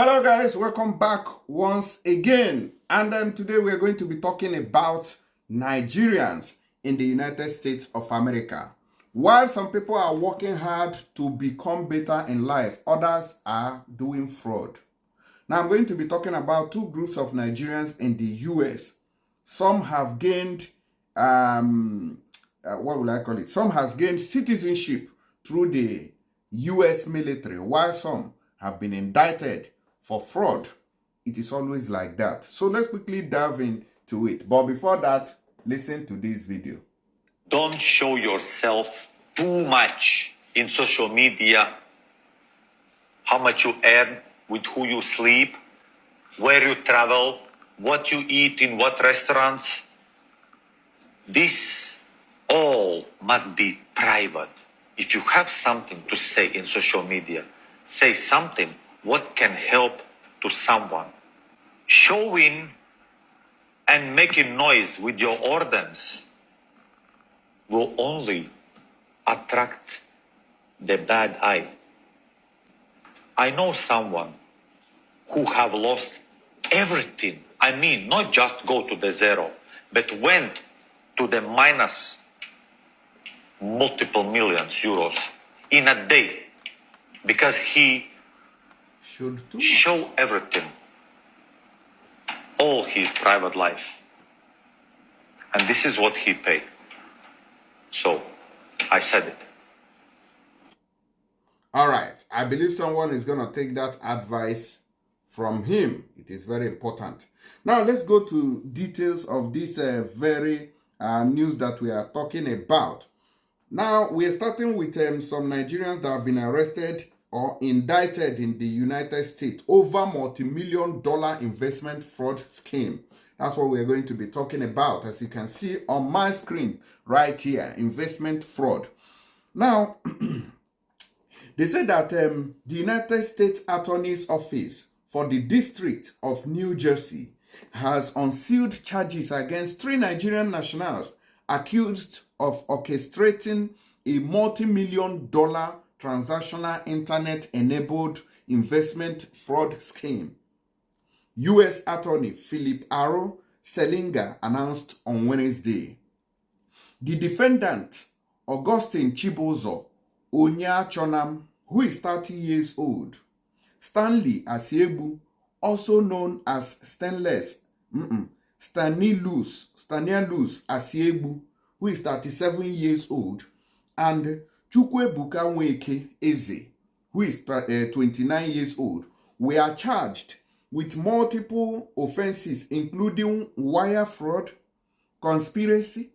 Hello guys, welcome back once again. And today we are going to be talking about Nigerians in the United States of America. While some people are working hard to become better in life, others are doing fraud. Now I'm going to be talking about two groups of Nigerians in the US. Some have gained, what will I call it? Some has gained citizenship through the US military, while some have been indicted for fraud. It is always like that. So let's quickly dive into it. But before that, listen to this video. Don't show yourself too much in social media. How much you earn, with who you sleep, where you travel, what you eat in what restaurants. This all must be private. If you have something to say in social media, say something what can help to someone. Showing and making noise with your organs will only attract the bad eye. I know someone who have lost everything. I mean, not just go to the zero, but went to the minus multiple millions euros in a day because he show everything, all his private life. And this is what he paid. So I said it. All right. I believe someone is going to take that advice from him. It is very important. Now, let's go to details of this very news that we are talking about. Now, we are starting with some Nigerians that have been arrested or indicted in the United States over multi-million-dollar investment fraud scheme. That's what we're going to be talking about, as you can see on my screen right here, investment fraud. Now, they said that the United States Attorney's Office for the District of New Jersey has unsealed charges against 3 Nigerian nationals accused of orchestrating a multi-million-dollar transactional internet-enabled investment fraud scheme. U.S. Attorney Philip Arrow Selinga announced on Wednesday. The defendant, Augustine Chibozo Onyachonam, who is 30 years old, Stanley Asiebu, also known as Stanless, Stanilus Asiebu, who is 37 years old, and Chukwuebuka Nweke Eze, who is 29 years old, were charged with multiple offenses, including wire fraud, conspiracy,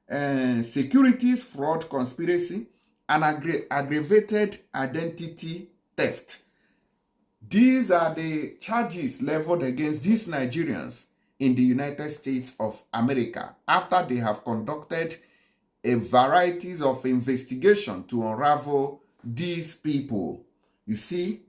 securities fraud conspiracy, and aggravated identity theft. These are the charges leveled against these Nigerians in the United States of America after they have conducted a varieties of investigation to unravel these people. You see,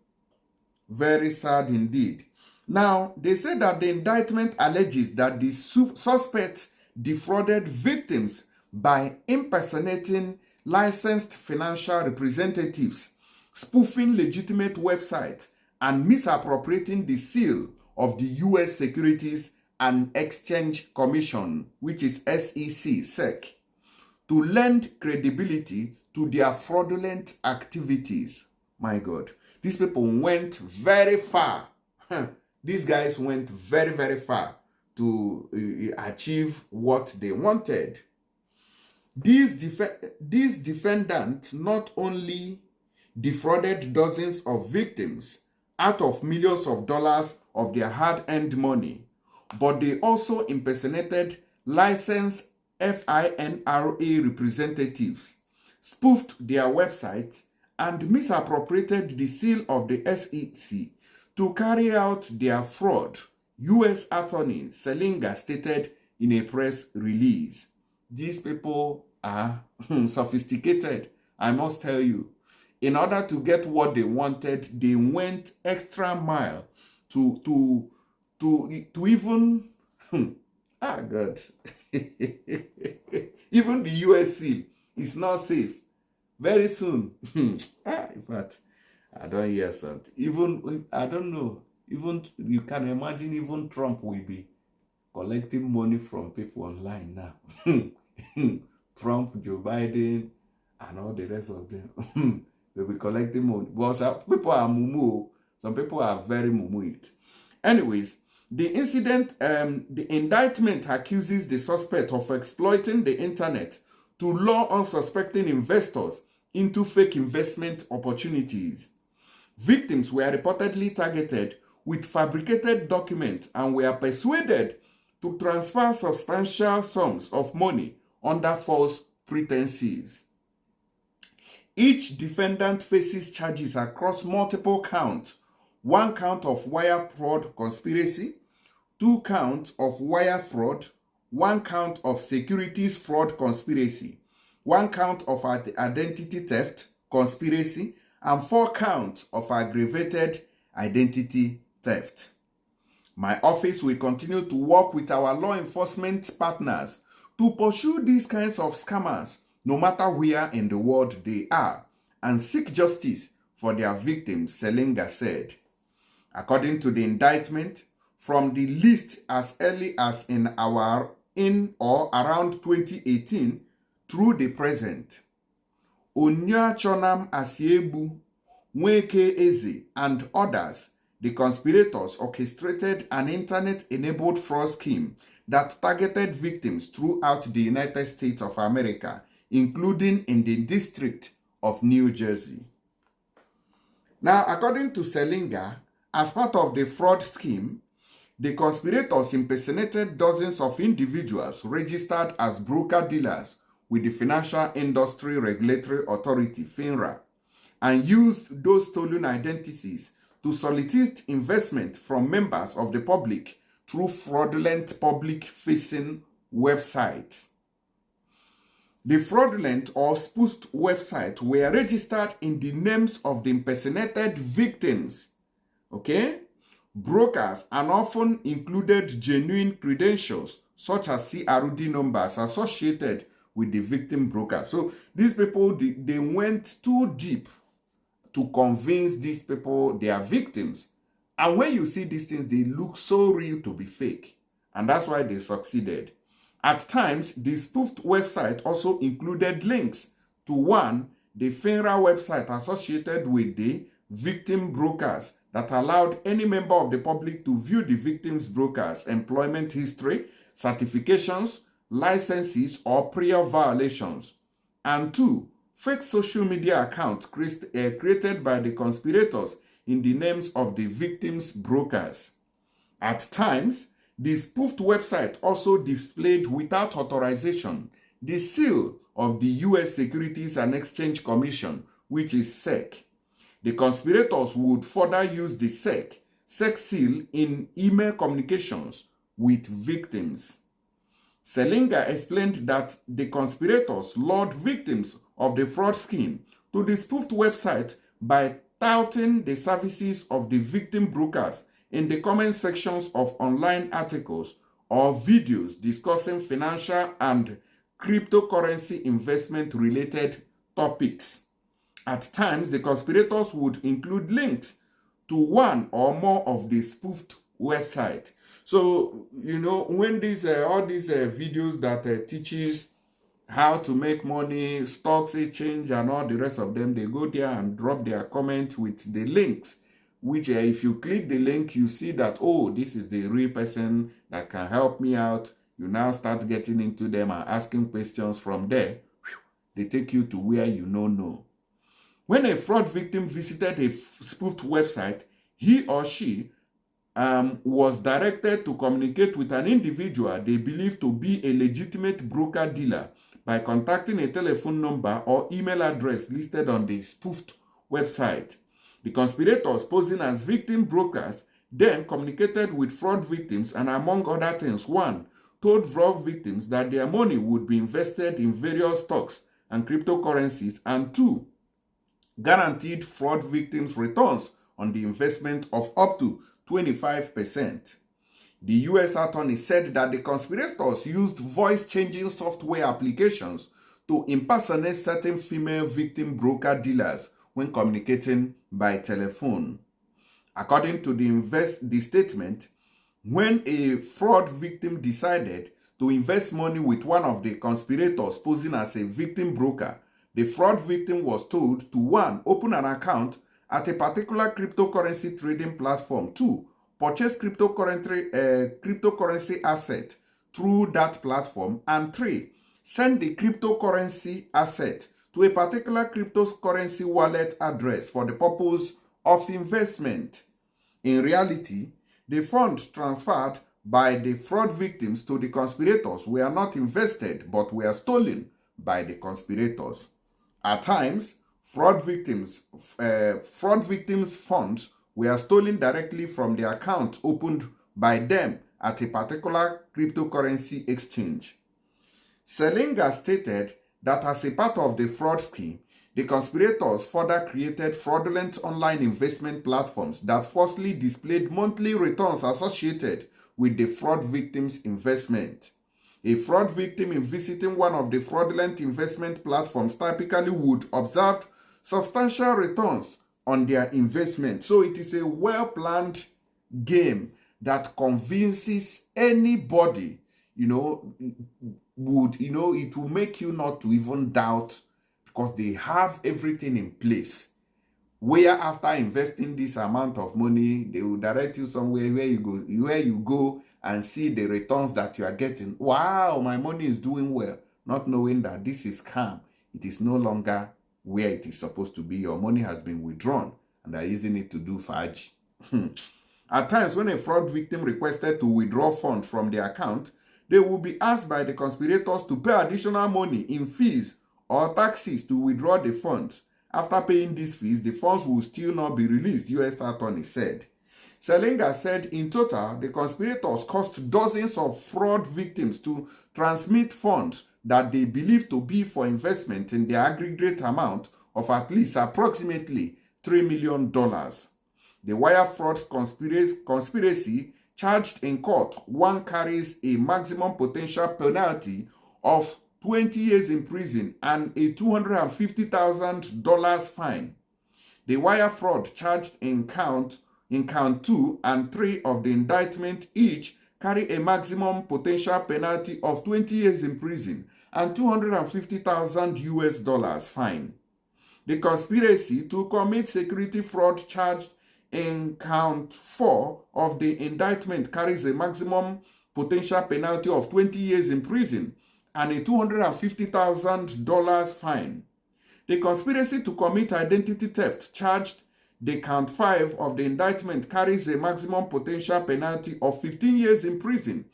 very sad indeed. Now, they said that the indictment alleges that the suspects defrauded victims by impersonating licensed financial representatives, spoofing legitimate websites, and misappropriating the seal of the U.S. Securities and Exchange Commission, which is SEC, to lend credibility to their fraudulent activities. My God, these people went very far. These guys went very, very far to achieve what they wanted. These defendants not only defrauded dozens of victims out of millions of dollars of their hard-earned money, but they also impersonated licensed FINRA representatives, spoofed their websites, and misappropriated the seal of the SEC to carry out their fraud, U.S. Attorney Selinga stated in a press release. These people are sophisticated, I must tell you. In order to get what they wanted, they went extra mile to even God. Even the US seal is not safe. Very soon. In fact, I don't hear something. Even, I don't know. Even you can imagine, even Trump will be collecting money from people online now. Trump, Joe Biden, and all the rest of them. They'll be collecting money. But people are mumu. Some people are very mumuic. Anyways, the indictment accuses the suspect of exploiting the internet to lure unsuspecting investors into fake investment opportunities. Victims were reportedly targeted with fabricated documents and were persuaded to transfer substantial sums of money under false pretenses. Each defendant faces charges across multiple counts: 1 count of wire fraud conspiracy, 2 counts of wire fraud, 1 count of securities fraud conspiracy, 1 count of identity theft conspiracy, and 4 counts of aggravated identity theft. My office will continue to work with our law enforcement partners to pursue these kinds of scammers, no matter where in the world they are, and seek justice for their victims, Selenga said. According to the indictment, from the list as early as in or around 2018 through the present, Onyachonam Asiebu, Nweke Eze, and others, the conspirators orchestrated an internet-enabled fraud scheme that targeted victims throughout the United States of America, including in the District of New Jersey. Now, according to Selenga, as part of the fraud scheme, the conspirators impersonated dozens of individuals registered as broker-dealers with the Financial Industry Regulatory Authority, FINRA, and used those stolen identities to solicit investment from members of the public through fraudulent public-facing websites. The fraudulent or spoofed websites were registered in the names of the impersonated victims, okay? Brokers, and often included genuine credentials such as CRD numbers associated with the victim broker. So these people, they went too deep to convince these people they are victims. And when you see these things, they look so real to be fake. And that's why they succeeded. At times, the spoofed website also included links to the FINRA website associated with the victim brokers that allowed any member of the public to view the victim's broker's employment history, certifications, licenses, or prior violations. And 2, fake social media accounts created by the conspirators in the names of the victims' brokers. At times, the spoofed website also displayed without authorization the seal of the U.S. Securities and Exchange Commission, which is SEC. The conspirators would further use the SEC seal in email communications with victims. Selenga explained that the conspirators lured victims of the fraud scheme to the spoofed website by touting the services of the victim brokers in the comment sections of online articles or videos discussing financial and cryptocurrency investment related topics. At times, the conspirators would include links to one or more of the spoofed website. So, you know, when all these videos that teaches how to make money, stocks exchange, and all the rest of them, they go there and drop their comment with the links, which if you click the link, you see that, oh, this is the real person that can help me out. You now start getting into them and asking questions from there. They take you to where you know. When a fraud victim visited a spoofed website, he or she was directed to communicate with an individual they believed to be a legitimate broker-dealer by contacting a telephone number or email address listed on the spoofed website. The conspirators, posing as victim brokers, then communicated with fraud victims and, among other things, 1, told fraud victims that their money would be invested in various stocks and cryptocurrencies, and 2, guaranteed fraud victims returns on the investment of up to 25%. The U.S. Attorney said that the conspirators used voice-changing software applications to impersonate certain female victim broker-dealers when communicating by telephone. According to the statement, when a fraud victim decided to invest money with one of the conspirators posing as a victim broker, the fraud victim was told to 1. Open an account at a particular cryptocurrency trading platform, 2. Purchase cryptocurrency asset through that platform, and 3. Send the cryptocurrency asset to a particular cryptocurrency wallet address for the purpose of investment. In reality, the funds transferred by the fraud victims to the conspirators were not invested but were stolen by the conspirators. At times, fraud victims' funds were stolen directly from the account opened by them at a particular cryptocurrency exchange. Selinga stated that as a part of the fraud scheme, the conspirators further created fraudulent online investment platforms that falsely displayed monthly returns associated with the fraud victim's investment. A fraud victim in visiting one of the fraudulent investment platforms typically would observe substantial returns on their investment. So it is a well-planned game that convinces anybody, it will make you not to even doubt, because they have everything in place. Where after investing this amount of money, they will direct you somewhere where you go and see the returns that you are getting. Wow, my money is doing well, not knowing that this is scam. It is no longer where it is supposed to be. Your money has been withdrawn and they're using it to do fudge. At times, when a fraud victim requested to withdraw funds from their account, they will be asked by the conspirators to pay additional money in fees or taxes to withdraw the funds. After paying these fees, the funds will still not be released, U.S. Attorney said. Selinga said in total, the conspirators caused dozens of fraud victims to transmit funds that they believe to be for investment in the aggregate amount of at least approximately $3 million. The wire fraud conspiracy charged in court, one carries a maximum potential penalty of 20 years in prison and a $250,000 fine. The wire fraud charged in count 2 and 3 of the indictment each carry a maximum potential penalty of 20 years in prison and $250,000 fine. The conspiracy to commit security fraud charged in count 4 of the indictment carries a maximum potential penalty of 20 years in prison and a $250,000 fine. The conspiracy to commit identity theft charged the count 5 of the indictment carries a maximum potential penalty of 15 years in prison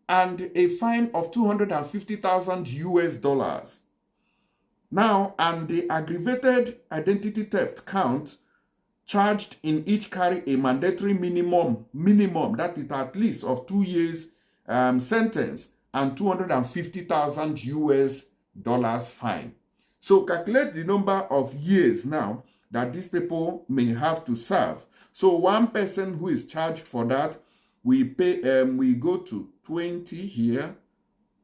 and a fine of $250,000. Now, and the aggravated identity theft count charged in each carry a mandatory minimum that is at least of 2 years sentence and $250,000 fine. So calculate the number of years now that these people may have to serve. So one person who is charged for that, we pay we go to 20 here,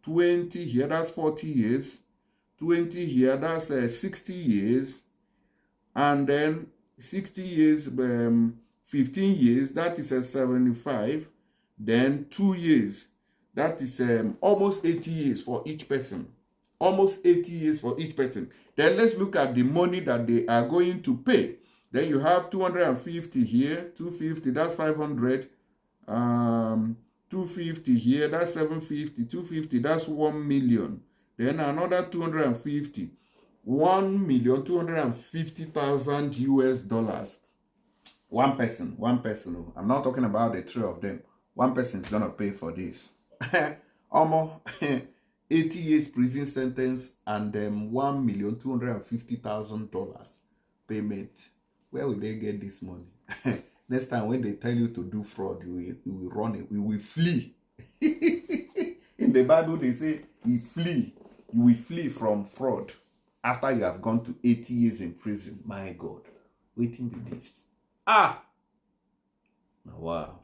20 here, that's 40 years, 20 here, that's 60 years, and then 60 years, 15 years, that is 75, then 2 years, that is almost 80 years for each person. Almost 80 years for each person. Then let's look at the money that they are going to pay. Then you have 250 here, 250, that's 500. 250 here, that's 750, 250, that's 1 million. Then another 250, $1,250,000. One person. I'm not talking about the three of them. One person is gonna pay for this. Almost 80 years prison sentence and $1,250,000 payment. Where will they get this money? Next time when they tell you to do fraud, you will run it. You will flee. In the Bible, they say you flee. You will flee from fraud after you have gone to 80 years in prison. My God. Waiting with this. Wow.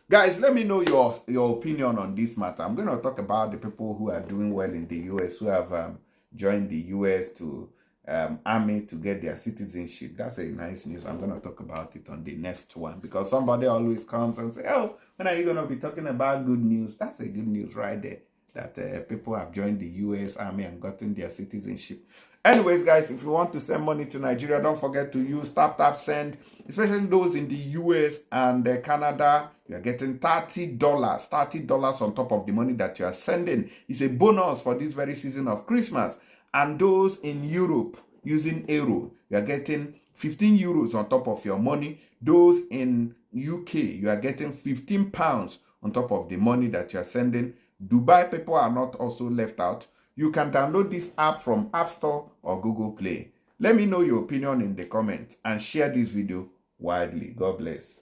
Guys, let me know your opinion on this matter. I'm going to talk about the people who are doing well in the U.S., who have joined the U.S. to army to get their citizenship. That's a nice news. I'm going to talk about it on the next one, because somebody always comes and say, oh, when are you going to be talking about good news? That's a good news right there, that people have joined the US Army and gotten their citizenship. Anyways, guys, if you want to send money to Nigeria, don't forget to use tap send, especially those in the US and Canada. You are getting $30 on top of the money that you are sending. It's a bonus for this very season of Christmas. And those in Europe using euro, you are getting 15 euros on top of your money. Those in UK, you are getting 15 pounds on top of the money that you are sending. Dubai people are not also left out. You can download this app from App Store or Google Play. Let me know your opinion in the comments and share this video widely. God bless.